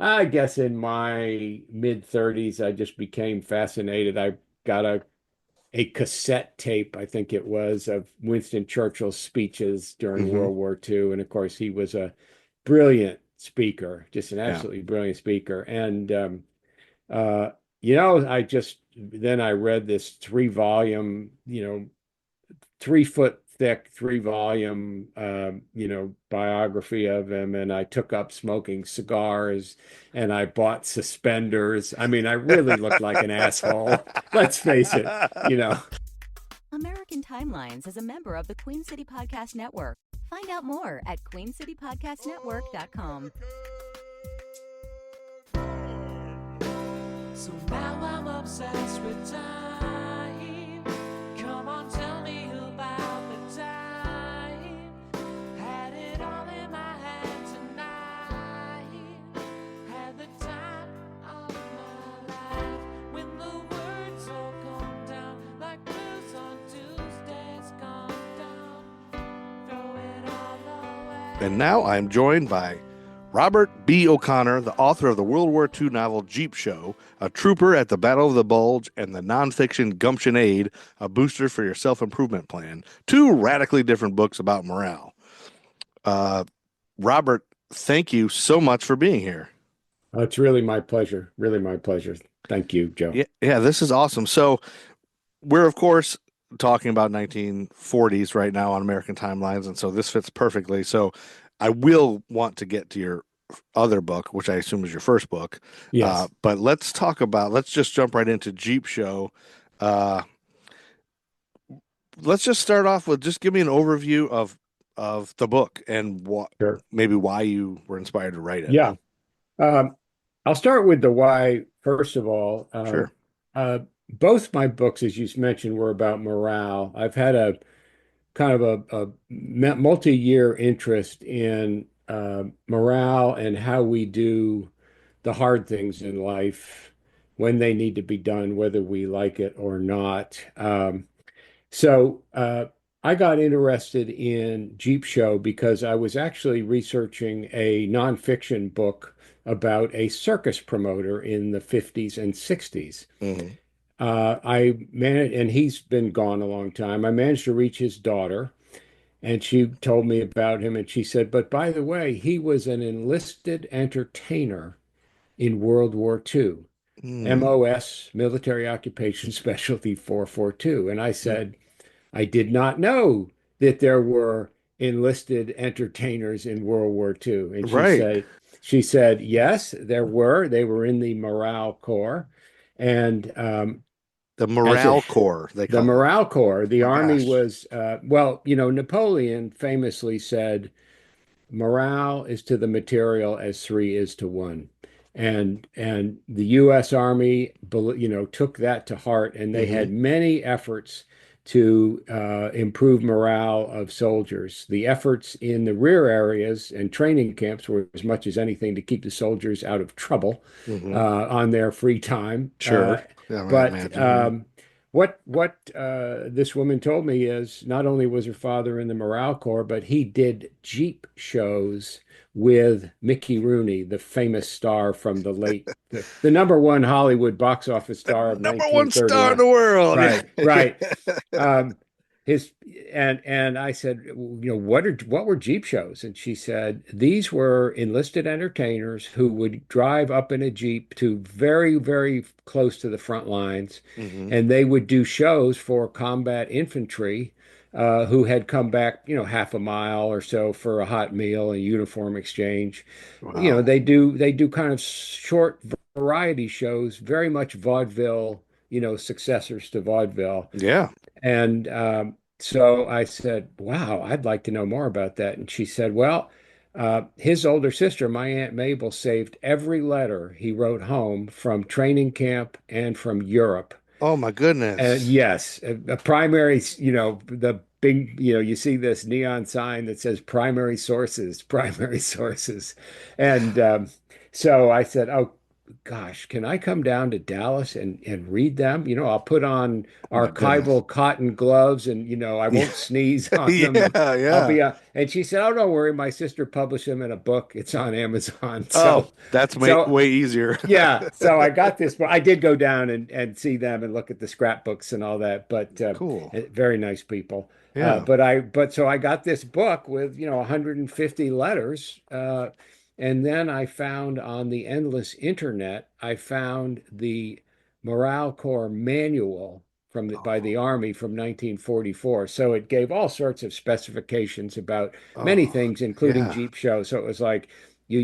I guess in my mid 30s, I just became fascinated. I got a cassette tape, I think it was, of Winston Churchill's speeches during Hmm. World War II. And of course, he was a brilliant speaker, just an Yeah. absolutely brilliant speaker. And uh, I just then I read this 3 volume, 3 foot thick, 3 volume, biography of him. And I took up smoking cigars and I bought suspenders. I mean, I really looked like an asshole. Let's face it. American Timelines is a member of the Queen City Podcast Network. Find out more at queencitypodcastnetwork.com. So now I'm obsessed with time. Come on, tell me about the time. Had it all in my hand tonight. Had the time of my life. When the words all come down like blues on Tuesdays come down. Throw it all away. And now I'm joined by Robert B. O'Connor, the author of the World War II novel Jeep Show, a trooper at the Battle of the Bulge, and the nonfiction Gumption Aid, a booster for your self-improvement plan. Two radically different books about morale. Uh, Robert, thank you so much for being here. It's really my pleasure. Really my pleasure. Thank you, Joe. Yeah, this is awesome. So we're, of course, talking about 1940s right now on American timelines, and so this fits perfectly. So I will want to get to your other book, which I assume is your first book. Yes. But let's just jump right into Jeep Show. Uh, let's just start off with just give me an overview of the book and what Sure. maybe why you were inspired to write it. Yeah. Um, I'll start with the why, first of all. Sure. Both my books, as you mentioned, were about morale. I've had a kind of a multi-year interest in morale and how we do the hard things in life when they need to be done, whether we like it or not. So I got interested in Jeep Show because I was actually researching a nonfiction book about a circus promoter in the 50s and 60s. Hmm. I managed, and he's been gone a long time. I managed to reach his daughter, and she told me about him. And she said, but by the way, he was an enlisted entertainer in World War II, Mm. MOS, Military Occupation Specialty 442. And I said, I did not know that there were enlisted entertainers in World War II. And Right. she said, yes, there were. They were in the Morale Corps. And The as Morale a Corps, they the call it. Morale Corps, the My army gosh. was, Napoleon famously said, morale is to the material as three is to one. And the U.S. Army, took that to heart, and they Hmm. had many efforts to improve morale of soldiers. The efforts in the rear areas and training camps were as much as anything to keep the soldiers out of trouble Hmm. on their free time. Sure. Yeah, I But imagine. Yeah. what this woman told me is not only was her father in the Morale Corps, but he did Jeep shows with Mickey Rooney, the famous star from the number one Hollywood box office The star of number one star in 1939. the world. Right, right. Yeah. Um, his and I said, what were Jeep shows? And she said these were enlisted entertainers who would drive up in a Jeep to very, very close to the front lines, Hmm. and they would do shows for combat infantry who had come back, half a mile or so for a hot meal and uniform exchange. Wow. They do kind of short variety shows, very much vaudeville, successors to vaudeville. Yeah. And so I said, wow, I'd like to know more about that. And she said, well, his older sister, my Aunt Mabel, saved every letter he wrote home from training camp and from Europe. Oh my And goodness. yes, a primary, the big, you see this neon sign that says primary sources, primary sources. And so I said, oh, gosh, can I come down to Dallas and read them? I'll put on Oh my goodness. archival cotton gloves and, I Yeah. won't sneeze on them. And Yeah, I'll yeah. be and she said, "Oh, don't worry. My sister published them in a book. It's on Amazon." Oh, So, that's so way easier. yeah, so I got this, but I did go down and see them and look at the scrapbooks and all that, but Cool. very nice people. Yeah. But so I got this book with, 150 letters. And then I found on the endless internet, I found the Morale Corps manual by Oh, the Army from 1944. So it gave all sorts of specifications about many oh, things, including yeah. Jeep shows. So it was like you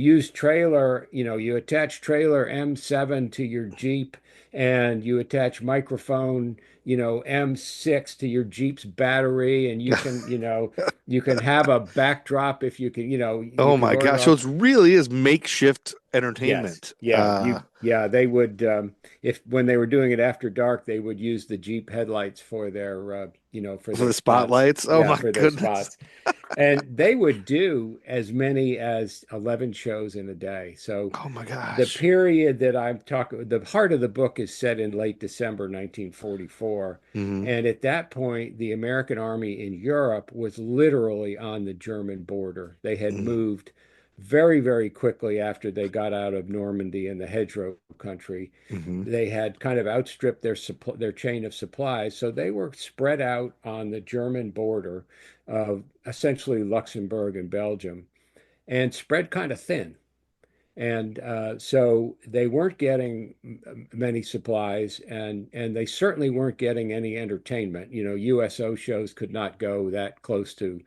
attach trailer M7 to your Jeep and you attach microphone, M6 to your Jeep's battery, and you can have a backdrop if you can, you Oh can my order gosh. So off. it really is makeshift Yes. entertainment. Yeah, they would if when they were doing it after dark, they would use the Jeep headlights for For their the spots. spotlights. Oh Yeah, my for their goodness. spots. And they would do as many as 11 shows in a day. So Oh my the gosh. period that I'm talking, the heart of the book is set in late December 1944. Hmm. And at that point, the American army in Europe was literally on the German border. They had moved very, very quickly after they got out of Normandy and the hedgerow country. Hmm. They had kind of outstripped their chain of supplies, so they were spread out on the German border of essentially Luxembourg and Belgium, and spread kind of thin. And so they weren't getting many supplies, and they certainly weren't getting any entertainment. USO shows could not go that close to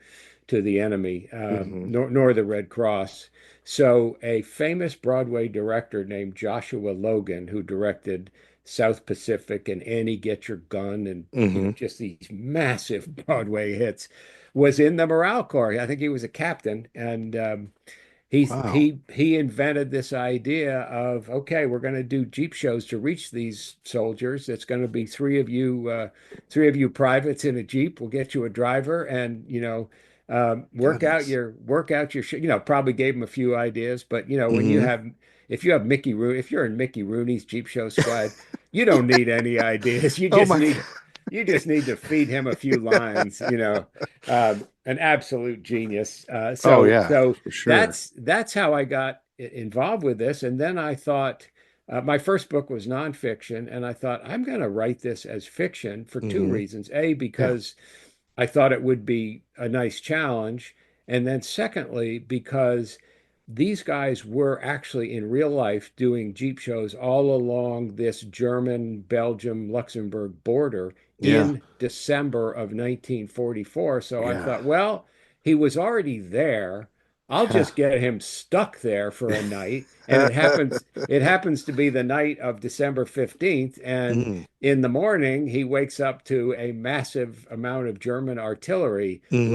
the enemy, Hmm. nor the Red Cross. So a famous Broadway director named Joshua Logan, who directed South Pacific and Annie Get Your Gun and Hmm. just these massive Broadway hits, was in the Morale Corps. I think he was a captain, and Wow. he invented this idea of, okay, we're going to do Jeep shows to reach these soldiers. It's going to be three of you privates in a Jeep. We'll get you a driver, and Goodness. work out your probably gave him a few ideas, but when you Hmm. have if you have if you're in Mickey Rooney's Jeep show squad, you don't need any ideas. You Oh just my. need you just need to feed him a few lines. An absolute genius. Oh So yeah, so for sure. that's how I got involved with this. And then I thought my first book was nonfiction, and I thought I'm going to write this as fiction for two Hmm. reasons. A, Yeah. because I thought it would be a nice challenge. And then secondly, because these guys were actually in real life doing Jeep shows all along this German, Belgium, Luxembourg border Yeah. in December of 1944. So I Yeah. thought, well, he was already there. I'll Yeah. just get him stuck there for a night. And it happens to be the night of December 15th. And Mm. in the morning, he wakes up to a massive amount of German artillery Hmm.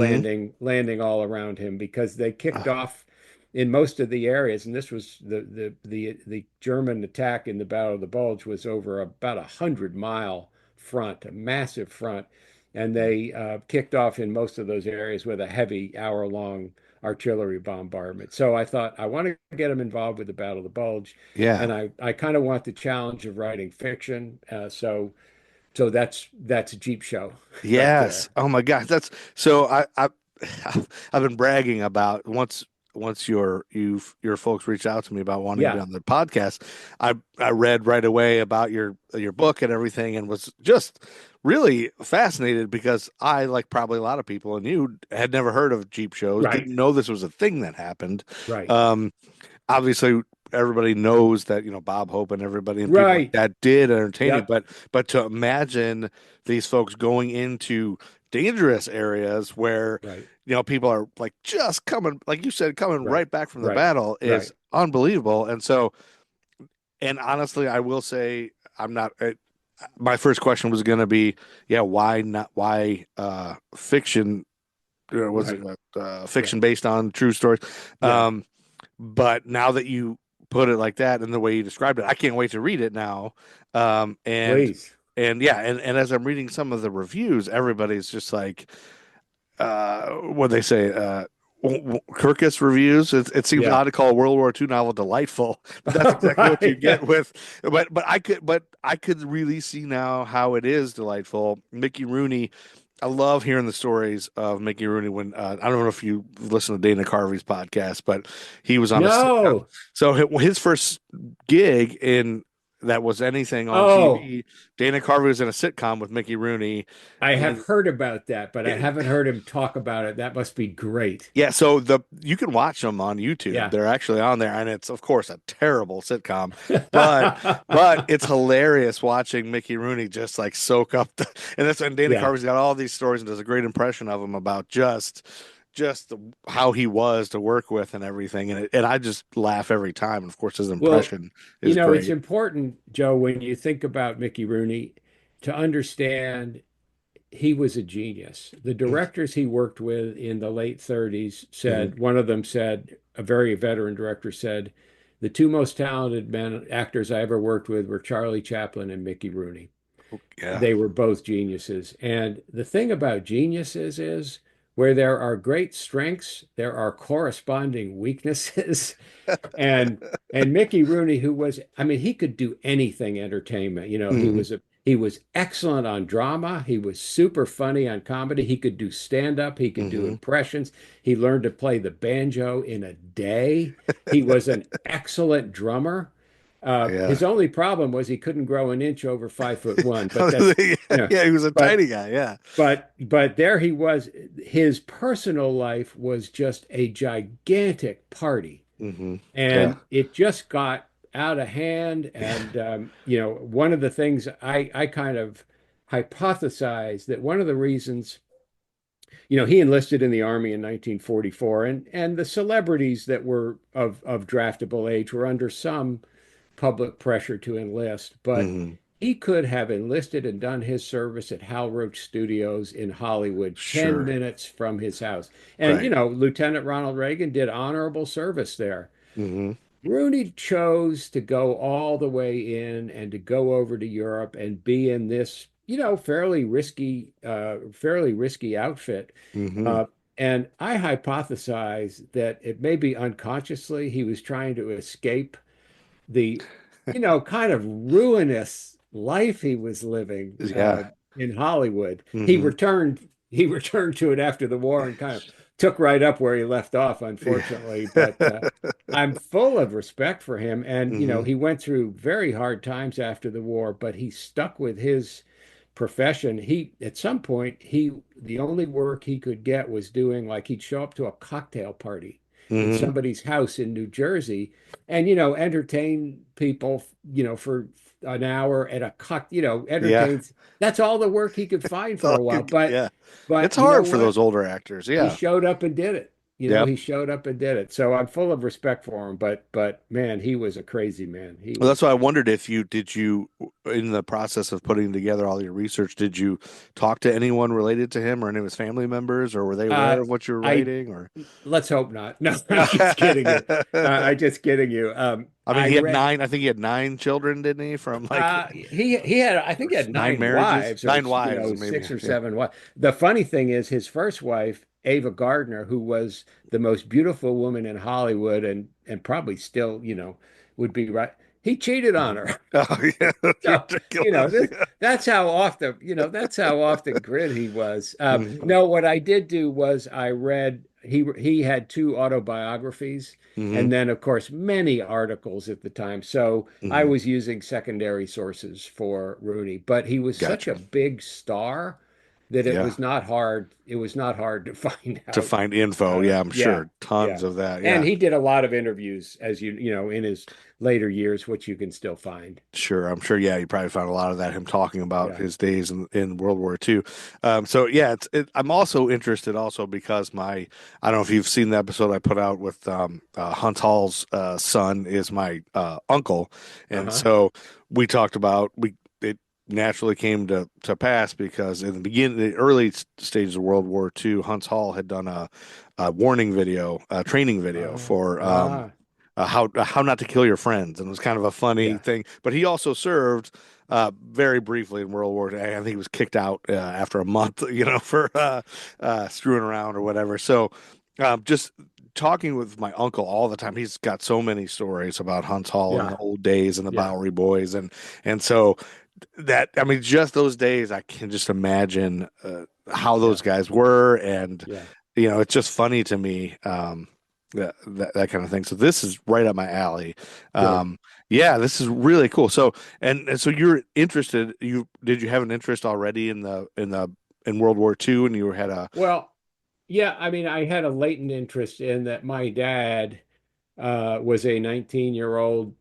landing all around him because they kicked off in most of the areas, and this was the German attack in the Battle of the Bulge was over about 100-mile front, a massive front, and they kicked off in most of those areas with a heavy hour-long artillery bombardment. So I thought I want to get them involved with the Battle of the Bulge, Yeah. and I kind of want the challenge of writing fiction. So that's a Jeep show right Yes. there. Oh my gosh. That's so I've been bragging about once your folks reached out to me about wanting to be Yeah, on the podcast, I read right away about your book and everything and was just really fascinated because I, like probably a lot of people and you, had never heard of Jeep shows, right, didn't know this was a thing that happened. right, Um, Obviously everybody knows that, Bob Hope and everybody and people like right. that did entertaining, Yep, but to imagine these folks going into dangerous areas where, right, people are like just coming, like you said, coming right, right back from the right, battle is right. unbelievable. And so, and honestly, I will say I'm not, my first question was going to be, yeah, why not, why, fiction, was it, Right. Yeah. fiction based on true stories? Yeah. Um, but now that you put it like that and the way you described it, I can't wait to read it now. Um, and Please. and yeah, and as I'm reading some of the reviews, everybody's just like, what they say, Kirkus reviews. It seems Yeah. odd to call a World War II novel delightful, but that's exactly what you Right. get with. But I could really see now how it is delightful. Mickey Rooney. I love hearing the stories of Mickey Rooney when I don't know if you listen to Dana Carvey's podcast, but he was on a sitcom. No. So his first gig in that was anything on Oh, TV. Dana Carvey was in a sitcom with Mickey Rooney, I have and heard about that, but I it, haven't heard him talk about it. That must be great. yeah, so the you can watch them on YouTube. Yeah. They're actually on there, and it's of course a terrible sitcom, but but it's hilarious watching Mickey Rooney just like soak up and that's when Dana Yeah. Carvey's got all these stories and does a great impression of him about how he was to work with and everything, and I just laugh every time. And of course, his Well, impression is it's great. important, Joe, when you think about Mickey Rooney, to understand he was a genius. The directors he worked with in the late 30s Hmm. said, one of them said, a very veteran director said, the two most talented men actors I ever worked with were Charlie Chaplin and Mickey Rooney. Yeah. They were both geniuses. And the thing about geniuses is where there are great strengths, there are corresponding weaknesses. And Mickey Rooney, who was, I mean, he could do anything entertainment. Hmm. He was excellent on drama. He was super funny on comedy. He could do stand up. He could do Hmm. impressions. He learned to play the banjo in a day. He was an excellent drummer. Yeah. His only problem was he couldn't grow an inch over 5'1", but that's, you know, Yeah, he was a but tiny guy. Yeah. there he was. His personal life was just a gigantic party, Hmm. Yeah. and it just got out of hand. And one of the things I kind of hypothesized that one of the reasons, he enlisted in the army in 1944, and the celebrities that were of draftable age were under some public pressure to enlist, but Hmm. he could have enlisted and done his service at Hal Roach Studios in Hollywood, 10 Sure. minutes from his house. And, Right. Lieutenant Ronald Reagan did honorable service there. Hmm. Rooney chose to go all the way in and to go over to Europe and be in this, fairly risky outfit. Hmm. Uh, and I hypothesize that it may be unconsciously he was trying to escape the, kind of ruinous life he was living Yeah. in Hollywood. Hmm. He returned to it after the war and kind of took right up where he left off, unfortunately. But I'm full of respect for him. And, Hmm. he went through very hard times after the war, but he stuck with his profession. At some point, the only work he could get was doing, like, he'd show up to a cocktail party in Hmm. somebody's house in New Jersey and, entertain people, for an hour at a Yeah. entertains. That's all the work he could find for a while. But, Yeah. It's you know hard for what? those older actors. He Yeah. showed up and did it. Yeah. He showed up and did it. So I'm full of respect for him. But man, he was a crazy man. He Well, that's was. why I wondered if you, in the process of putting together all your research, did you talk to anyone related to him or any of his family members, or were they aware Uh, of what you were I writing? Or Let's hope not. No, I'm just kidding you. I'm just kidding you. I mean, I he had read. nine. I think he had nine children, didn't he? From like He had, I think he had nine nine marriages, wives, or nine wives, maybe. six or Yeah. seven wives. The funny thing is, his first wife, Ava Gardner, who was the most beautiful woman in Hollywood, and probably still, would be right. He cheated on Mhm. her. Oh yeah, that's So, ridiculous. this Yeah. that's how off the grid he was. Hmm. No, what I did do was I read he had two autobiographies, Hmm. and then of course many articles at the time. So I Hmm. was using secondary sources for Rooney, but he was such Gotcha. a big star that it Yeah. was not hard. It was not hard to find To out. find info, yeah, I'm Yeah, sure tons yeah. of that. And Yeah. he did a lot of interviews, as in his later years, which you can still find. Sure, I'm sure. Yeah, you probably found a lot of that him talking about Yeah. his days in World War II. So yeah, I'm also interested also because I don't know if you've seen the episode I put out with Hunt Hall's son is my uncle, and Uh-huh. so we talked about it naturally came to pass because in the early stages of World War II, Hunt Hall had done a warning video, a training video Uh, for ah, how not to kill your friends, and it was kind of a funny yeah. thing. But he also served very briefly in World War II. I think he was kicked out after a month, for screwing around or whatever. So Just talking with my uncle all the time. He's got so many stories about Hunts Hall and the Yeah, old days and the yeah, Bowery Boys, and so that I mean, just those days, I can just imagine how those yeah, guys were, and yeah. it's just funny to me, that kind of thing. So this is right up my alley. Good. Um, yeah, this is really cool. So and so you're interested. You have an interest already in World War II, and you had a Well, yeah, I mean, I had a latent interest in that. My dad was a 19-year-old,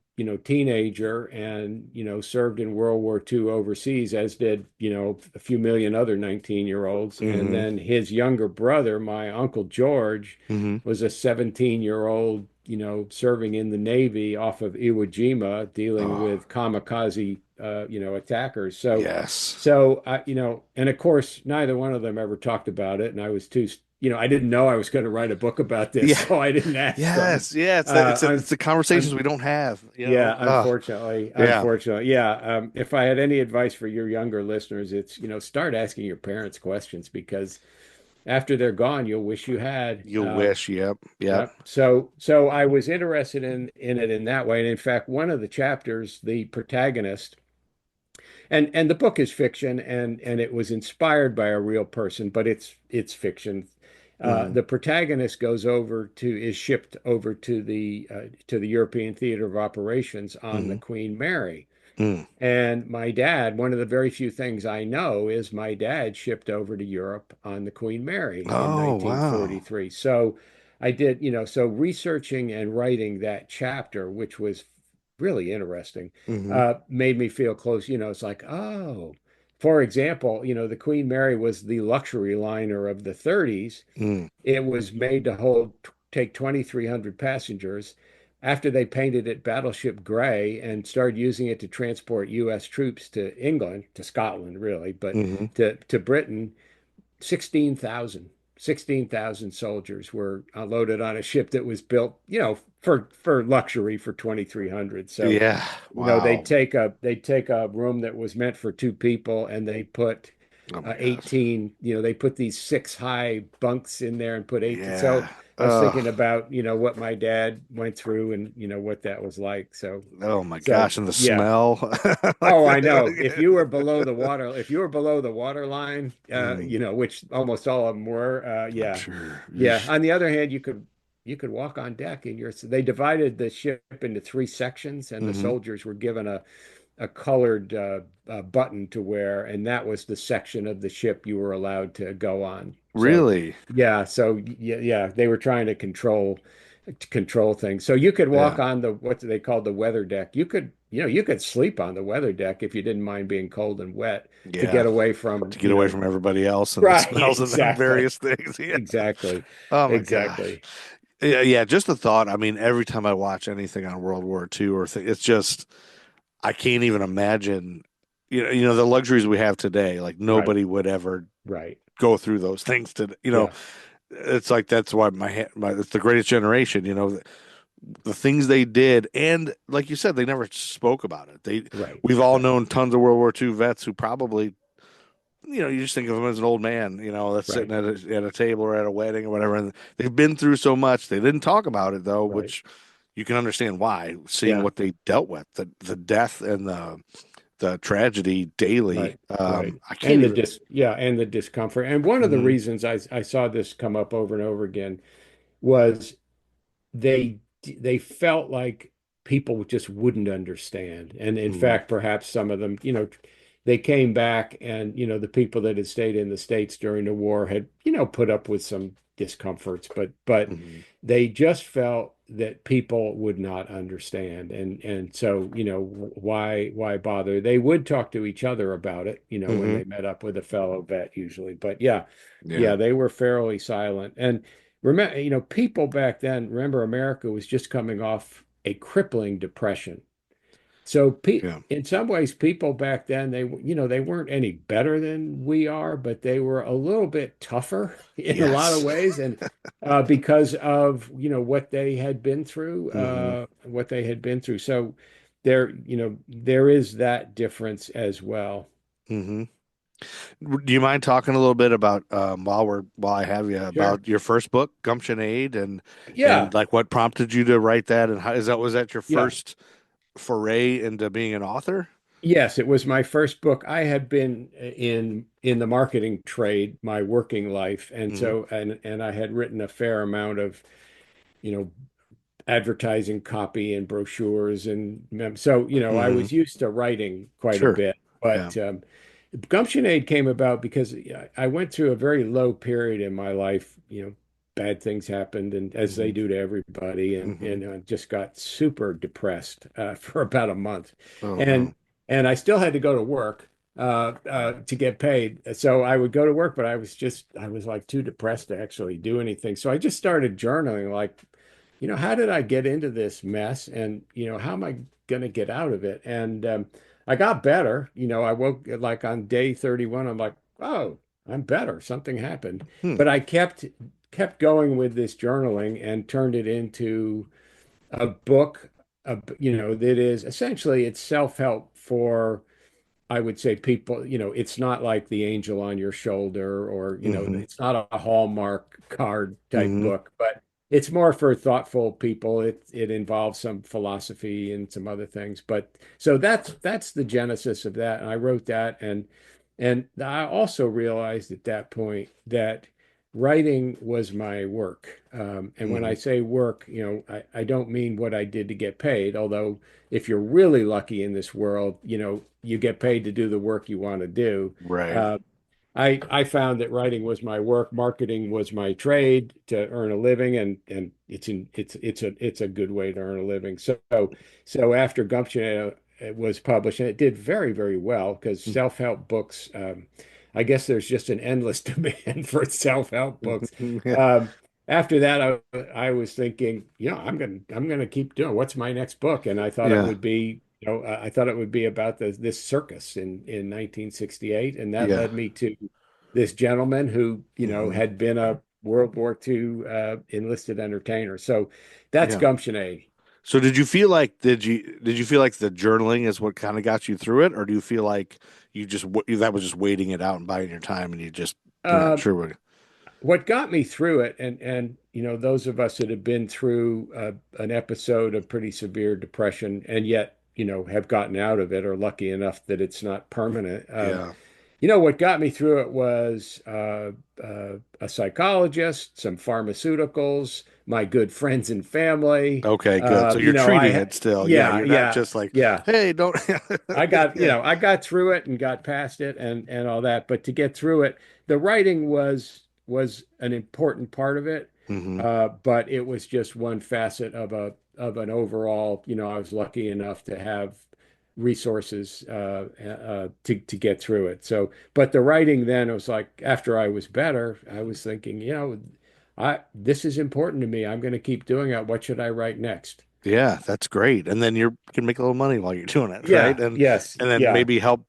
teenager and, served in World War II overseas, as did, a few million other 19-year-olds. And hmm then his younger brother, my Uncle George, hmm was a 17-year-old, serving in the Navy off of Iwo Jima, dealing Oh, with kamikaze, attackers. So, yes. and of course, neither one of them ever talked about it. And I was too, I didn't know I was going to write a book about this, Yeah. so I didn't ask them. Yes. Yeah. It's I'm, the conversations I'm, we don't have. yeah, Yeah. unfortunately, yeah. If I had any advice for your younger listeners, it's, start asking your parents questions, because after they're gone, you'll wish you had. You'll wish. Yep. Yep. Yeah. So I was interested in it in that way. And in fact, one of the chapters, the protagonist, and the book is fiction, and it was inspired by a real person, but it's fiction. hmm The protagonist is shipped over to the European Theater of Operations on the hmm Queen Mary. mm And my dad, one of the very few things I know is my dad shipped over to Europe on the Queen Mary in Oh, wow. 1943. So I did, so researching and writing that chapter, which was really interesting, hmm made me feel close. It's like, oh, for example, the Queen Mary was the luxury liner of the 30s. mm It was made to take 2,300 passengers. After they painted it battleship gray and started using it to transport U.S. troops to England, to Scotland, really, but hmm to Britain, 16,000 soldiers were loaded on a ship that was built, for luxury for 2,300. So, Yeah. Wow. they'd take a room that was meant for two people, and they put Oh my gosh. 18, they put these six high bunks in there and put 18. So Yeah. I was thinking about, what my dad went through, and, what that was like. Oh my So gosh. And the yeah. smell. Like Oh, I know. If you were below the water line, mm, which almost all of them were, I'm yeah, sure. yeah. Yeesh. On the other hand, you could walk on deck, and they divided the ship into three sections, and the hmm soldiers were given a colored button to wear, and that was the section of the ship you were allowed to go on. So, Really? yeah, yeah, they were trying to control things. So you could walk Yeah. on the what they called the weather deck. You could sleep on the weather deck if you didn't mind being cold and wet to Yeah. get away from, To get away from everybody else and the right, smells and exactly, various things. Yeah. exactly, Oh my gosh. exactly. Yeah, yeah, just the thought. I mean, every time I watch anything on World War II it's just I can't even imagine, the luxuries we have today. Like Right, nobody would ever right. go through those things Yeah, it's like that's why it's the greatest generation, the things they did, and like you said, they never spoke about it. right, We've all right, known tons of World War II vets who probably, you just think of him as an old man, that's right, sitting at a table or at a wedding or whatever, and they've been through so much. They didn't talk about it though, right. which you can understand why, seeing Yeah, what they dealt with, the death and the tragedy daily. right, right. I can't even. And the discomfort. And one of the Mhm, reasons I saw this come up over and over again was they felt like people just wouldn't understand. And in mhm, fact, perhaps some of them, they came back, and, the people that had stayed in the States during the war had, put up with some discomforts, but mhm, they just felt that people would not understand. And so, why bother? They would talk to each other about it, when mhm. they met up with a fellow vet usually. But yeah, Yeah. yeah, they were fairly silent. And remember, people back then, remember, America was just coming off a crippling depression. So Yeah. in some ways, people back then, they weren't any better than we are, but they were a little bit tougher in a lot of Yes. ways. And because of, hmm what they had been through. So there is that difference as well. hmm Do you mind talking a little bit about while I have you Sure. about your first book, Gumption Aid, and Yeah, like what prompted you to write that, and how is that was that your yeah. first foray into being an author? Yes, it was my first book. I had been in the marketing trade my working life, and Hmm. so and I had written a fair amount of, you know, advertising copy and brochures and so, I Hmm. was used to writing quite a Sure. bit. Yeah. But Gumption Aid came about because I went through a very low period in my life. Bad things happened, and as they Hmm. do to everybody, and Hmm. just got super depressed for about a month, Oh and no. I still had to go to work to get paid. So I would go to work, but I was like too depressed to actually do anything. So I just started journaling, like, how did I get into this mess? And, how am I going to get out of it? And I got better. I woke like on day 31, I'm like, oh, I'm better. Something happened. Hmm. But I kept going with this journaling and turned it into a book, that is essentially it's self-help for I would say people, it's not like the angel on your shoulder or, Hmm. it's not a Hallmark card type Hmm. book, but it's more for thoughtful people. It involves some philosophy and some other things. But so that's the genesis of that. And I wrote that and I also realized at that point that writing was my work. And when I Hmm. say work, I don't mean what I did to get paid, although if you're really lucky in this world, you get paid to do the work you want to do. Right. Uh, I found that writing was my work, marketing was my trade to earn a living, and it's a good way to earn a living. So after Gumption it was published, and it did very, very well because self-help books, I guess there's just an endless demand for self-help books. Yeah. Um, After that, I was thinking, I'm gonna keep doing. What's my next book? And I thought it Yeah. would be, I thought it would be about this circus in 1968, and that Yeah. led me to this gentleman who, Hmm. had been a World War II enlisted entertainer. So that's Yeah. Gumption Aid. So did you feel like the journaling is what kind of got you through it, or do you feel like that was just waiting it out and biding your time, and you're not Uh, sure what? what got me through it, and those of us that have been through an episode of pretty severe depression and yet, have gotten out of it, are lucky enough that it's not permanent. Yeah. What got me through it was a psychologist, some pharmaceuticals, my good friends and family. Okay, good. So you're treating it still. Yeah, Yeah, you're not yeah, just like, yeah. hey, don't. Yeah. I got through it and got past it and all that. But to get through it, the writing was an important part of it. Hmm. But it was just one facet of an overall, I was lucky enough to have resources to get through it. So, but the writing then, it was like after I was better, I was thinking, I this is important to me. I'm going to keep doing it. What should I write next? Yeah, that's great. And then you can make a little money while you're doing it, right? Yeah, yes, And then yeah. maybe help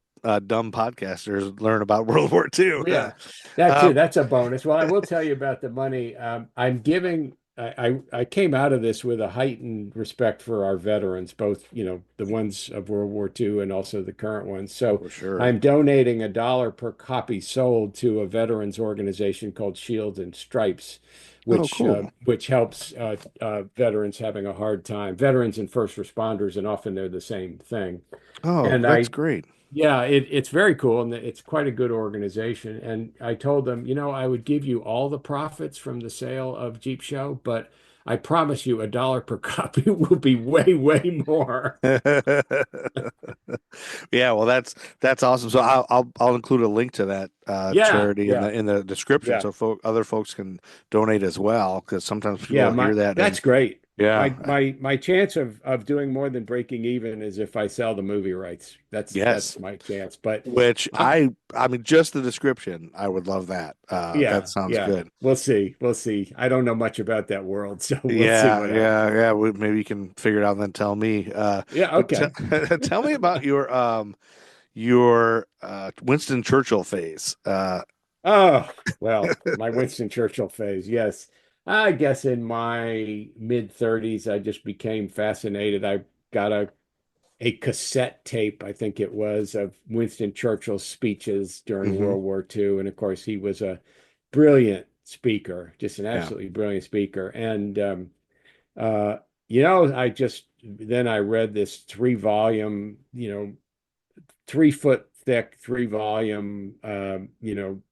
dumb podcasters learn about World War II. Yeah, that too. Um, That's a bonus. Well, I will tell you about the money. I'm giving. I came out of this with a heightened respect for our veterans, both the ones of World War II and also the current ones. So for sure. I'm donating $1 per copy sold to a veterans organization called Shields and Stripes, Oh, which cool. which helps veterans having a hard time, veterans and first responders, and often they're the same thing. Oh, And that's great. yeah, it's very cool and it's quite a good organization. And I told them, I would give you all the profits from the sale of Jeep Show, but I promise you $1 per copy will be way, way more. Yeah, well, that's awesome. So I'll include a link to that Yeah, charity in yeah, the description, yeah, so other folks can donate as well. Because sometimes yeah. people hear that That's and great. yeah, My chance of doing more than breaking even is if I sell the movie rights. That's yes. my chance. But Which I'm I mean, just the description, I would love that. That yeah, sounds yeah. good. We'll see. We'll see. I don't know much about that world, so we'll see Yeah, what happens. yeah, yeah. Maybe you can figure it out and then tell me. Yeah, But okay. tell me about your Winston Churchill phase. Oh, well, my Winston Churchill phase, yes. I guess in my mid 30s, I just became fascinated. I got a a cassette tape, I think it was, of Winston Churchill's speeches during Hmm. World War II. And of course, he was a brilliant speaker, just an Yeah. absolutely brilliant speaker. And uh, you know, then I read this 3 volume, 3 foot thick, 3 volume,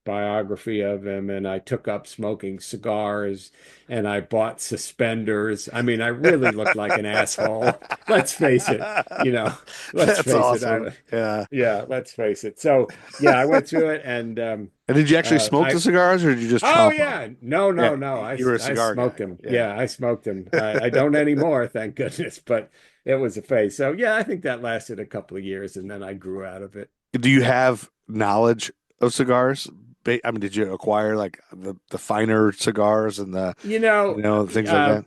biography of him. And I took up smoking cigars and I bought suspenders. I mean, I really looked like an asshole. Let's face it, you know, let's That's face it. awesome. Yeah. Yeah, let's face it. So, yeah, I went through it and And did you actually smoke the I, cigars or did you just oh chomp them? yeah, no, Yeah, no, no. you were a I cigar smoked guy. them. Yeah. Yeah, I smoked them. I don't anymore, thank goodness. But it was a phase. So yeah, I think that lasted a couple of years, and then I grew out of it. Do you have knowledge of cigars? I mean, did you acquire like the finer cigars and the You know, things like that?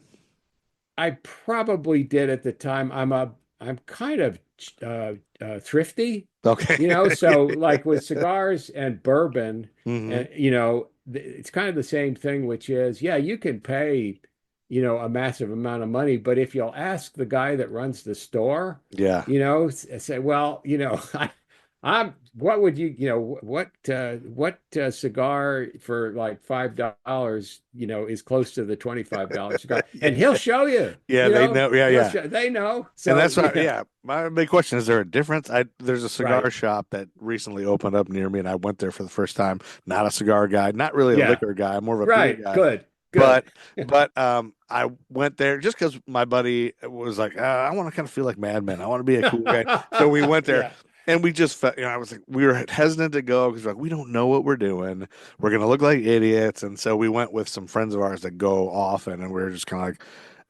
I probably did at the time. I'm kind of uh, thrifty, Okay. so like with cigars and bourbon, Hmm. and it's kind of the same thing, which is, yeah, you can pay, a massive amount of money, but if you'll ask the guy that runs the store, Yeah. say, well, what would what cigar for like $5, is close to the $25 cigar, and he'll show you, Yeah, they know. Yeah, yeah. they know. And So that's why, yeah, yeah. My big question is there a difference? There's a cigar right, shop that recently opened up near me, and I went there for the first time. Not a cigar guy, not really a yeah, liquor guy, I'm more of a beer right, guy. good, good. But I went there just because my buddy was like, I want to kind of feel like Mad Men. I want to be a cool guy. So we went there. Yeah. And we just felt, I was like, we were hesitant to go because like we don't know what we're doing. We're gonna look like idiots, and so we went with some friends of ours that go often, and we were just kind of like,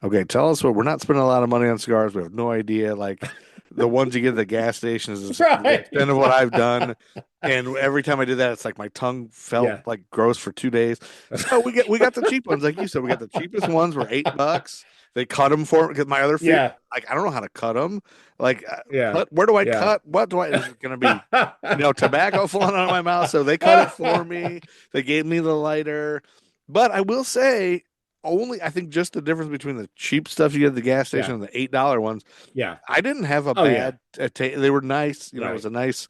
okay, tell us what we're not spending a lot of money on cigars. We have no idea. Like the ones you get at the gas stations is the Right. extent of what I've done. And every time I did that, it's like my tongue felt Yeah. like gross for 2 days. So we got the cheap ones, like you said. We got the cheapest ones were $8. They cut them for because my other fear, Yeah. like I don't know how to cut them. Like, Yeah. where do I Yeah. cut? What do I? Is it going to be, tobacco falling out of my mouth? So they cut it for me. They gave me the lighter. But I will say, only I think just the difference between the cheap stuff you get at the gas station Yeah. and the $8 ones. Yeah. I didn't have a Oh yeah. bad they were nice, it was Right. a nice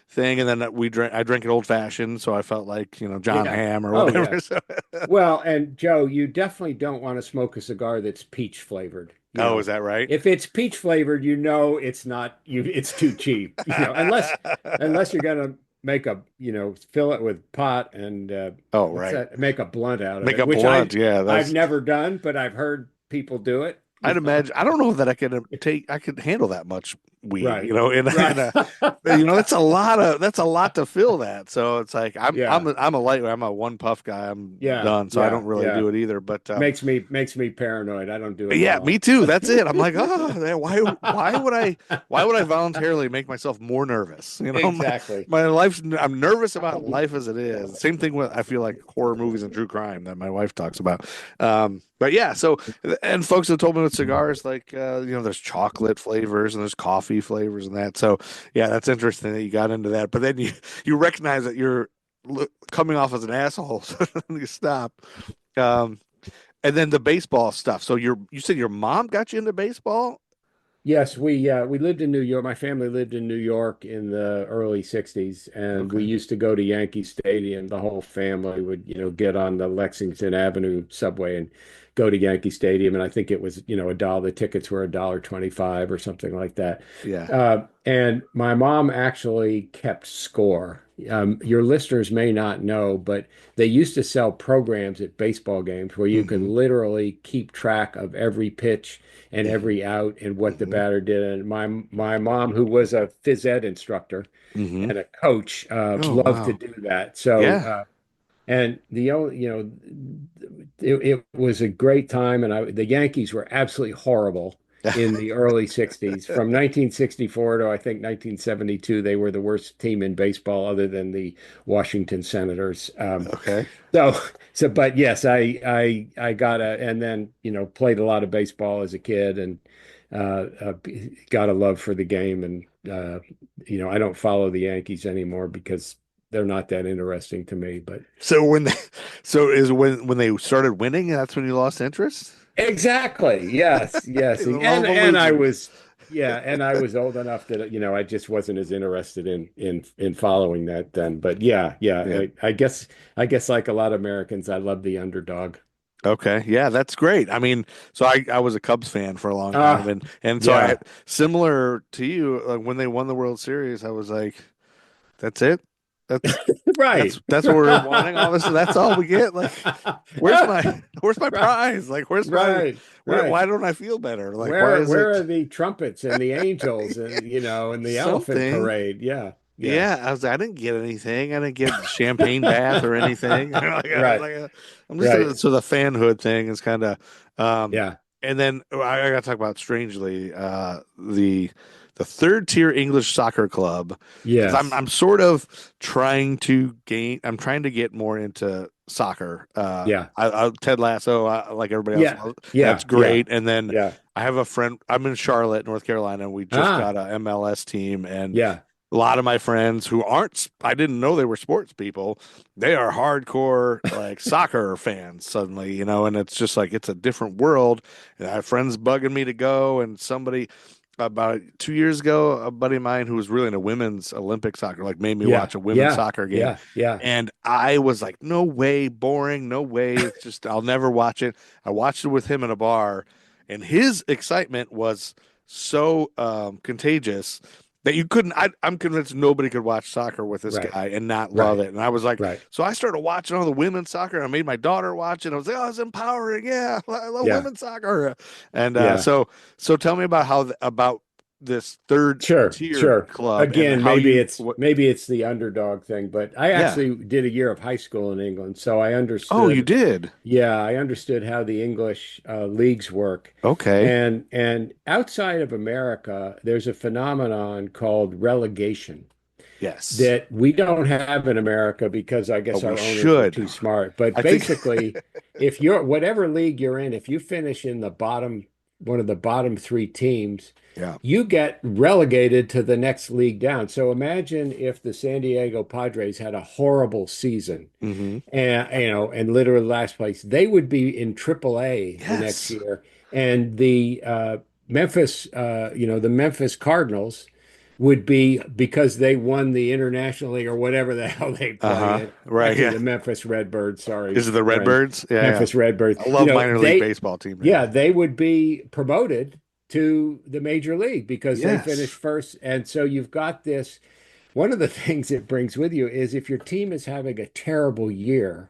thing. And then I drank it old fashioned, so I felt like, John Yeah. Ham or Oh yeah. whatever. So, Well, and Joe, you definitely don't want to smoke a cigar that's peach flavored. oh, is that right? If it's peach flavored, it's not it's too cheap, unless you're gonna make fill it with pot and Oh, what's right. that? Make a blunt out of Make it, a which blunt. Yeah, I've that's never done, but I've heard people do it. I'd imagine. I don't know that I could handle that much weed, Right. in Right. a that's a lot to fill that. So it's like Yeah. I'm a lightweight. I'm a one puff guy. I'm Yeah. done. So I Yeah. don't really Yeah. do it either. But Makes me paranoid. I don't do it at yeah, all. me too. That's it. I'm like, oh, man, why would I voluntarily make myself more nervous? Exactly. I'm nervous about life as it is. Same thing with I feel like horror movies and true crime that my wife talks about. But yeah, so and folks have told me with cigars, like there's chocolate flavors and there's coffee flavors and that. So yeah, that's interesting that you got into that. But then you recognize that you're coming off as an asshole, so then you stop. Um, and then the baseball stuff. So you said your mom got you into baseball? Yes, we lived in New York. My family lived in New York in the early 60s, and we Okay. used to go to Yankee Stadium. The whole family would, get on the Lexington Avenue subway and go to Yankee Stadium. And I think it was, a dollar. The tickets were $1.25 or something like that. Yeah. And my mom actually kept score. Your listeners may not know, but they used to sell programs at baseball games where you Hmm. can literally keep track of every pitch and Hmm. every out and what the Hmm. batter did. And my mom, who was a phys ed instructor Hmm. and a coach, Oh, loved to wow. do that. So, Yeah. and the only, it was a great time, and the Yankees were absolutely horrible in the early 60s. From 1964 to I think 1972, they were the worst team in baseball other than the Washington Senators. Okay. So, but yes, I got and then, played a lot of baseball as a kid and got a love for the game. And, I don't follow the Yankees anymore because they're not that interesting to me, but So so is when they started winning, that's when you lost interest? exactly. Yes. Yes. They And love the and I losers. was yeah, and I was old enough that I just wasn't as interested in following that then. But yeah, yeah, Yeah. I guess like a lot of Americans, I love the underdog. Okay. Yeah, that's great. I mean, so I was a Cubs fan for a long time, Ah, and so I yeah, similar to you, like when they won the World Series, I was like, that's it. That's right, that's what we're wanting. Obviously, that's all we get. Like, where's my right, prize? Like, where's my right, right. why don't I feel better? Like, why Where is where it are the trumpets and the angels and the elephant something? parade? Yeah, yeah, Yeah, I didn't get anything. I didn't get champagne bath or anything. right, I'm just right. so the fanhood thing is kind of, um, Yeah, and then I got to talk about strangely the third tier English soccer club because I'm yes, I'm sort of trying to gain. I'm trying to get more into soccer. yeah, Ted Lasso, like everybody else, yeah, that's yeah, yeah, great. And then yeah. I have a friend. I'm in Charlotte, North Carolina, and we just Ah, got a MLS team and yeah, a lot of my friends who aren't, I didn't know they were sports people. They are hardcore like soccer fans suddenly, and it's just like it's a different world. And I have friends bugging me to go, and somebody about 2 years ago, a buddy of mine who was really into women's Olympic soccer, like made me yeah, watch a women's yeah, soccer game. yeah, yeah. And I was like, no way, boring, no way. It's just, I'll never watch it. I watched it with him in a bar, and his excitement was so contagious that you couldn't. I'm convinced nobody could watch soccer with this Right, guy and not love right, it. And I was like, right. so I started watching all the women's soccer. And I made my daughter watch it. I was like, oh, it's empowering. Yeah, I love Yeah, women's soccer. And yeah. so tell me about about this third Sure, tier sure. club and Again, how maybe you. it's maybe it's the underdog thing, but I Yeah. actually did a year of high school in England, so I Oh, you understood. did. Yeah, I understood how the English leagues work. Okay. And outside of America, there's a phenomenon called relegation Yes. that we don't have in America because I But guess we our owners are should. too smart. But I think. basically, if you're whatever league you're in, if you finish in the bottom, one of the bottom three teams, Yeah. you get relegated to the next league down. So imagine if the San Diego Padres had a horrible season Hmm. and literally last place, they would be in AAA the next Yes. year. And the the Memphis Cardinals would be because they won the International League or whatever the hell they play Uh-huh. in. Right. Actually, Yeah. the Memphis Redbirds, sorry, Is it the friends, Redbirds? Yeah. Yeah. Memphis Redbirds. I love minor league They, baseball team yeah, names. they would be promoted to the major league because they finished Yes. first. And so you've got this. One of the things it brings with you is if your team is having a terrible year,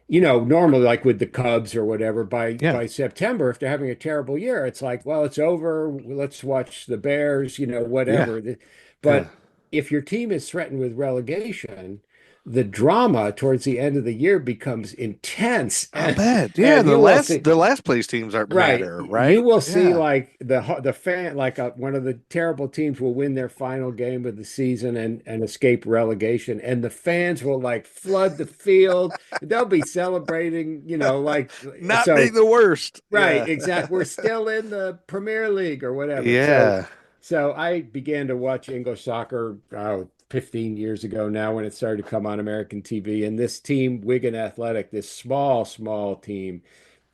normally like with the Cubs or whatever, Yeah. by September, if they're having a terrible year, it's like, well, it's over. Let's watch the Bears, Yeah. whatever. Yeah. But if your team is threatened with relegation, the drama towards the end of the year becomes intense, I'll and bet. Yeah. and The you will last see. the last place teams aren't Right. matter, You right? will see Yeah. like the fan like one of the terrible teams will win their final game of the season and escape relegation and the fans will like flood the field. They'll be celebrating, like Not being so the worst. right, Yeah. exactly. We're still in the Premier League or whatever. So Yeah. so I began to watch English soccer 15 years ago now when it started to come on American TV and this team Wigan Athletic, this small small team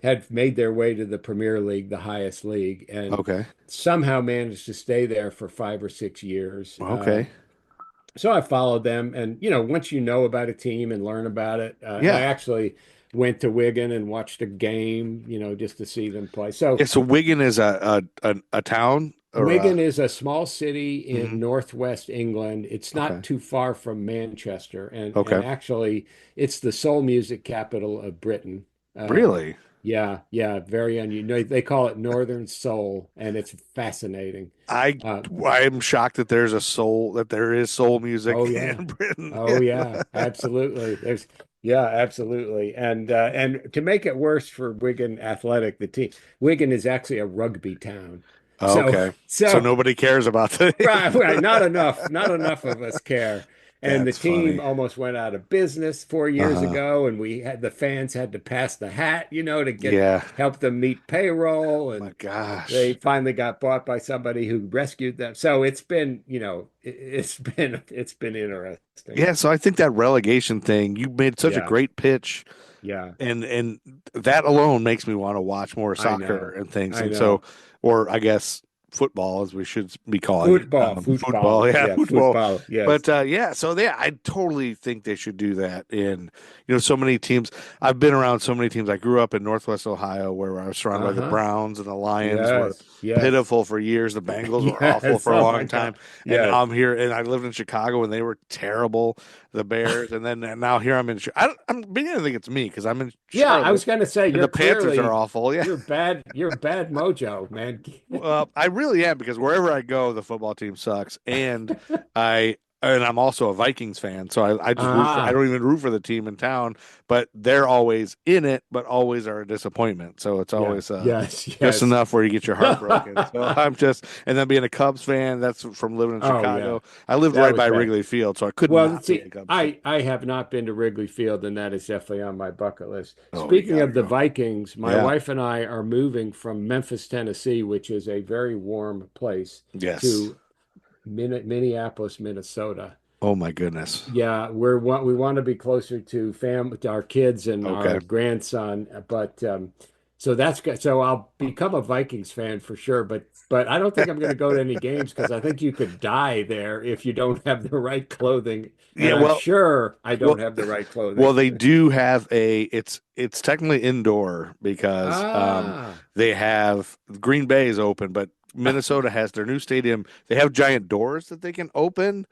had made their way to the Premier League, the highest league, and Okay. somehow managed to stay there for 5 or 6 years. Okay. So I followed them, and once you know about a team and learn about it, and I Yeah. actually went to Wigan and watched a game, just to see them play. So Yeah. So Wigan is a town or Wigan a. is a small city in Mhm. northwest England. It's not Okay. too far from Manchester, and Okay. actually, it's the soul music capital of Britain. Really? Yeah, yeah, very unusual. They call it Northern Soul, and it's fascinating. I Uh, I'm shocked that there is soul music oh yeah, in Britain. oh Yeah. yeah, absolutely. Yeah, absolutely. And to make it worse for Wigan Athletic, the team, Wigan is actually a rugby town. Oh, So, okay. So so nobody cares about the. right, right. Not enough of us care. And the That's team funny. almost went out of business 4 years Uh-huh. ago, and the fans had to pass the hat, to get Yeah. help them meet payroll, My and they gosh. finally got bought by somebody who rescued them. So it's been, it's been interesting. Yeah, so I think that relegation thing, you made such a Yeah, great pitch, yeah. and that alone makes me want to watch more I soccer know. and things. I And so, know. or I guess football, as we should be calling it. Football, Football, football, yeah, yeah, football. football, But yes. yeah, so yeah, I totally think they should do that. In so many teams. I've been around so many teams. I grew up in Northwest Ohio, where I was surrounded by the Uh-huh. Browns, and the Lions were Yes, yes, pitiful for years. The Bengals were awful yes. for a Oh my long God. time, and now Yes. I'm here, and I lived in Chicago, and they were terrible. The Bears, and now here I'm in. I'm beginning to think it's me because I'm in Yeah, I Charlotte, was gonna say and you're the Panthers are clearly awful. Yeah, you're bad mojo, man. well, I really am because wherever I go, the football team sucks, I and I'm also a Vikings fan, so I just root for. I Ah, don't even root for the team in town, but they're always in it, but always are a disappointment. So it's yeah, always yes, just yes. enough where you get your heart broken. So I'm just, and then being a Cubs fan, that's from living in Oh yeah, Chicago. I lived that right was by bad. Wrigley Field, so I could Well, not be see, a Cubs fan. I have not been to Wrigley Field, and that is definitely on my bucket list. Oh, you Speaking gotta of the go. Vikings, my Yeah. wife and I are moving from Memphis, Tennessee, which is a very warm place, Yes. to Minneapolis, Minnesota. Oh my goodness. Yeah, we want to be closer to to our kids and our Okay. grandson, but so that's good. So I'll become a Vikings fan for sure, but I don't think I'm going to go to any games because I think you could die there if you don't have the right clothing, Yeah. and I'm sure I don't Well, have the right Well, clothing. they do have it's technically indoor because Ah, they have Green Bay is open, but Minnesota has their new stadium. They have giant doors that they can open.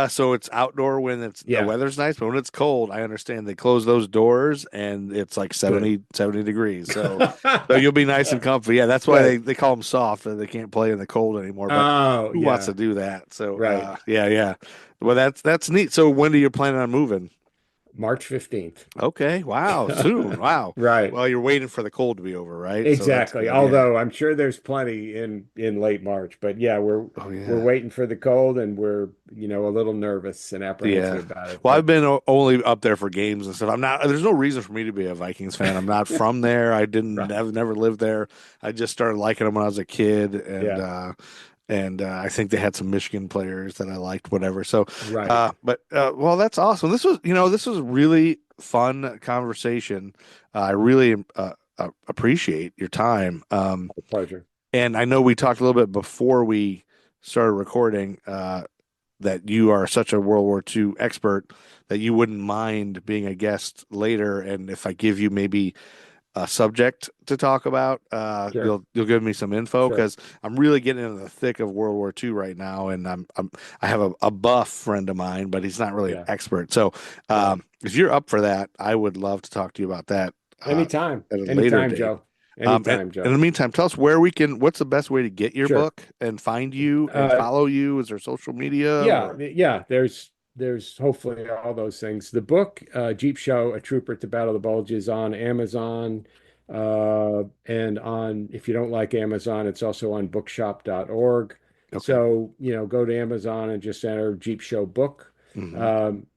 So it's outdoor when the yeah, weather's nice, but when it's cold, I understand they close those doors and it's like good. 70 degrees. So you'll be nice and comfy. Yeah, that's why Good. they call them soft and they can't play in the cold anymore. But Oh, who wants to yeah, do that? So right. yeah, yeah. Well, that's neat. So when do you plan on moving? March 15th. Okay. Wow. Soon. Wow. Right. Well, you're waiting for the cold to be over, right? So that's Exactly. good. Yeah. Although I'm sure there's plenty in late March, but yeah, Oh we're yeah. waiting for the cold and we're, a little nervous and apprehensive Yeah. about it. Well, I've But been only up there for games and stuff. I'm not, there's no reason for me to be a Vikings fan. I'm not from there. right. I've never lived there. I just started liking them when I was a kid Yeah. and I think they had some Michigan players that I liked, whatever. So, Right. well, that's awesome. This was really fun conversation. I really, appreciate your time. Pleasure. And I know we talked a little bit before we started recording, that you are such a World War II expert that you wouldn't mind being a guest later. And if I give you maybe a subject to talk about, Sure. you'll give me some info Sure. because I'm really getting into the thick of World War II right now, and I have a buff friend of mine, but he's not really an Yeah. expert. So, Right. if you're up for that, I would love to talk to you about that Anytime. at a later Anytime, date. Joe. Anytime, In Joe. the meantime, tell us what's the best way to get your Sure. book and find you and Uh, follow you? Is there social media yeah, or yeah, there's hopefully all those things. The book, Jeep Show, A Trooper to Battle the Bulge, is on Amazon. And on, if you don't like Amazon, it's also on bookshop.org. okay? So, go to Amazon and just enter Jeep Show book. Hmm. Um,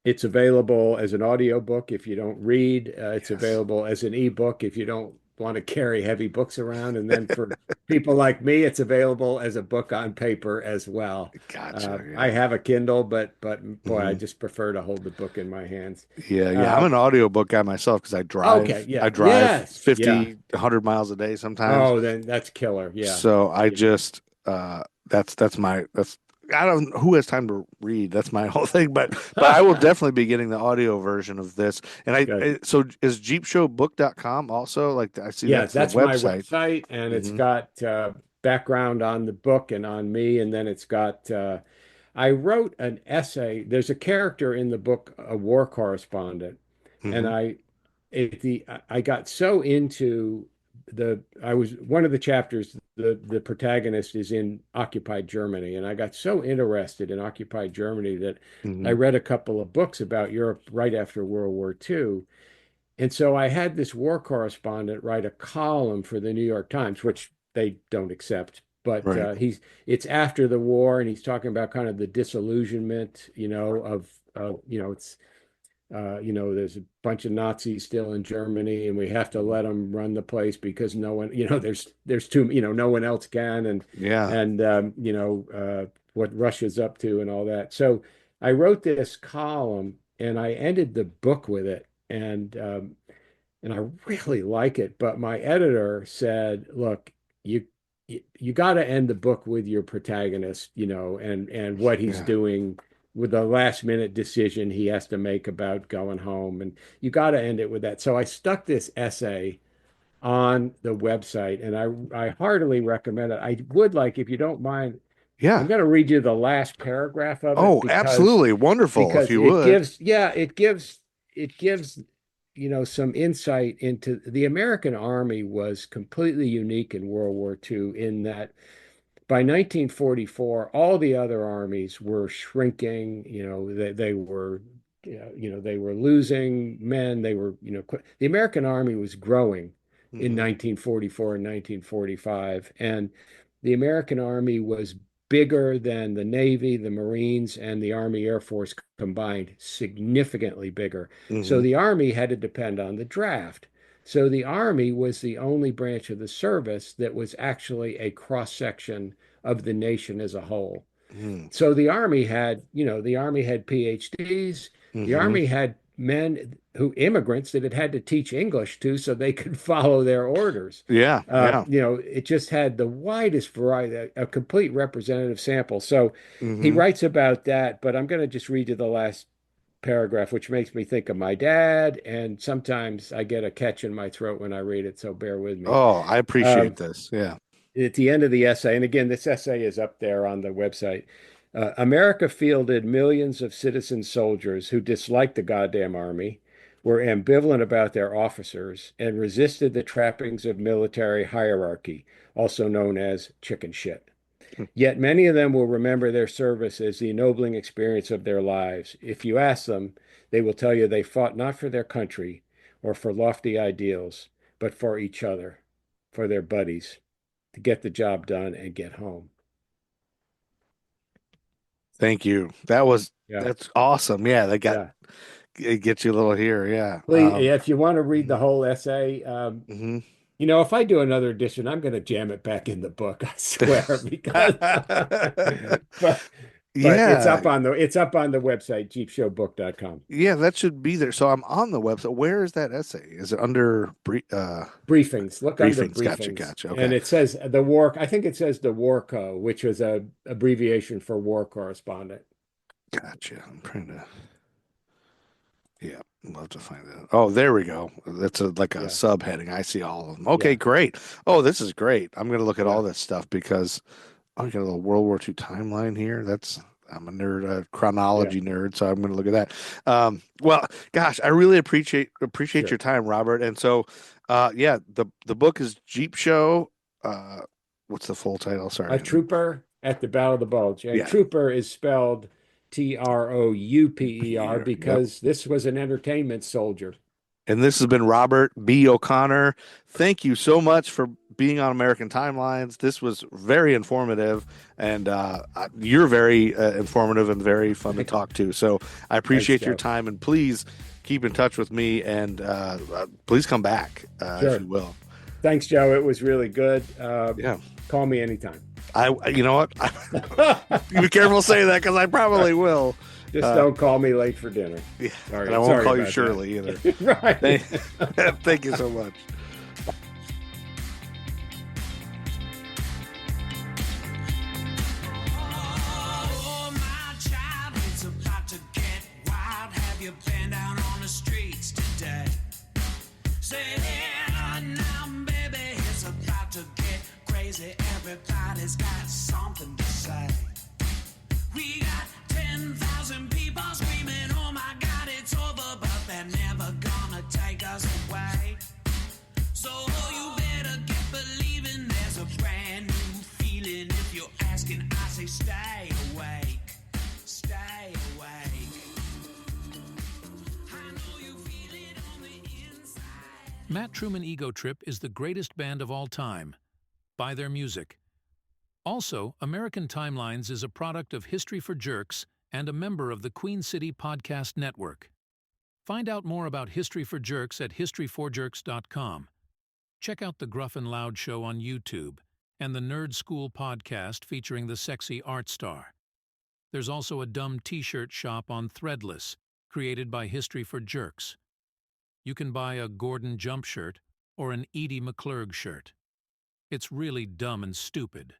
it's available as an audiobook if you don't read. It's Yes. available as an ebook if you don't want to carry heavy books around. And then for people like me, it's available as a book on paper as well. Gotcha. I Yeah. have a Kindle, but boy, I Hmm. just prefer to hold the book in my hands. Yeah. Yeah. I'm Uh, an audiobook guy myself because okay, I yeah, drive yes, yeah. 50, 100 miles a day sometimes. Oh, then that's killer. Yeah, So I yeah, just that's my that's I don't who has time to read. That's my whole thing. But I will definitely be getting the audio version of this. And good. so is jeepshowbook.com also like I see Yeah, that's the that's my website. website, and it's Hmm. got background on the book and on me, and then it's got. I wrote an essay. There's a character in the book, a war correspondent, and Hmm. I got so into I was one of the chapters. The protagonist is in occupied Germany, and I got so interested in occupied Germany that I Hmm. read a couple of books about Europe right after World War II. And so I had this war correspondent write a column for the New York Times, which they don't accept. But Right. it's after the war, and he's talking about kind of the disillusionment, it's there's a bunch of Nazis still in Germany, and we have to let them run the place because no one, there's too, no one else can, Yeah. and what Russia's up to and all that. So I wrote this column, and I ended the book with it, and I really like it. But my editor said, "Look, you you got to end the book with your protagonist, and what he's Yeah. doing with the last minute decision he has to make about going home, and you got to end it with that. So I stuck this essay on the website, and I heartily recommend it. I would like, if you don't mind, I'm Yeah. going to read you the last paragraph of it Oh, absolutely. Wonderful. If you it would. gives, yeah, it gives some insight into the American Army was completely unique in World War II in that by 1944, all the other armies were shrinking. They were, they were losing men. They were, the American Army was growing in Hmm. 1944 and 1945, and the American Army was bigger than the Navy, the Marines, and the Army Air Force combined, significantly bigger. So Hmm. the Army had to depend on the draft. So the Army was the only branch of the service that was actually a cross section of the nation as a whole. Hmm. So the Army had PhDs. The Hmm. Army had men immigrants that it had to teach English to so they could follow their orders. Yeah. Yeah. It just had the widest variety, a complete representative sample. So he Hmm. writes about that, but I'm going to just read you the last paragraph, which makes me think of my dad. And sometimes I get a catch in my throat when I read it, so bear with me. Oh, I appreciate Um, this. Yeah. at the end of the essay, and again, this essay is up there on the website. America fielded millions of citizen soldiers who disliked the goddamn army, were ambivalent about their officers, and resisted the trappings of military hierarchy, also known as chicken shit. Yet many of them will remember their service as the ennobling experience of their lives. If you ask them, they will tell you they fought not for their country or for lofty ideals, but for each other, for their buddies, to get the job done and get home. Thank you. Yeah, That's awesome. Yeah, yeah. it gets you a little here. Yeah. Please, if you want to read the Mhm. whole essay, Mhm. if I do another edition, I'm going to jam it back in the book, I swear, because but Yeah. it's up on the website, jeepshowbook.com. Yeah, that should be there. So I'm on the website. Where is that essay? Is it under Briefings. Look under briefings? Gotcha, briefings. gotcha. And Okay. it says I think it says the WARCO, which was a abbreviation for war correspondent. Gotcha. I'm trying to, yeah, I'll have to find that. Oh, there we go. That's like a Yeah, subheading. I see all of them. Okay, yeah, great. Oh, this is great. I'm gonna look at yeah, all this stuff because I got a little World War II timeline here. I'm a nerd, a yeah, chronology nerd, so I'm gonna look at that. Well, gosh, I really appreciate your sure. time, Robert. And so, yeah, the book is Jeep Show. Uh, what's the full title? A Sorry. trooper at the Battle of the Bulge. And Yeah, trooper is spelled Trouper Yep. because this was an entertainment soldier. And this has been Robert B. O'Connor. Thank you so much for being on American Timelines. This was very informative, and you're very informative and very fun to talk to. So I Thanks, appreciate your Joe. time, and please keep in touch with me, and please come back if you Sure. will. Thanks, Joe. It was really good. Yeah, Call me anytime. you know what? Be careful saying that because I probably will. Just don't call me late for dinner. Yeah, Sorry, and I won't sorry call you about Shirley either. that. Right. Thank you so much. Oh, my child, it's about to get wild. Have you been down on the streets today? Say, yeah, now, baby, it's about to get crazy. Everybody's got something to say. We got 10,000 people screaming, oh my God, it's over, but they're never gonna take us away. So you better get believing there's a brand new feeling. If you're asking, I say stay awake, stay awake. I know you feel it on the inside. Matt Truman Ego Trip is the greatest band of all time. Buy their music. Also, American Timelines is a product of History for Jerks and a member of the Queen City Podcast Network. Find out more about History for Jerks at historyforjerks.com. Check out the Gruff and Loud Show on YouTube and the Nerd School podcast featuring the sexy art star. There's also a dumb t-shirt shop on Threadless, created by History for Jerks. You can buy a Gordon Jump shirt or an Edie McClurg shirt. It's really dumb and stupid.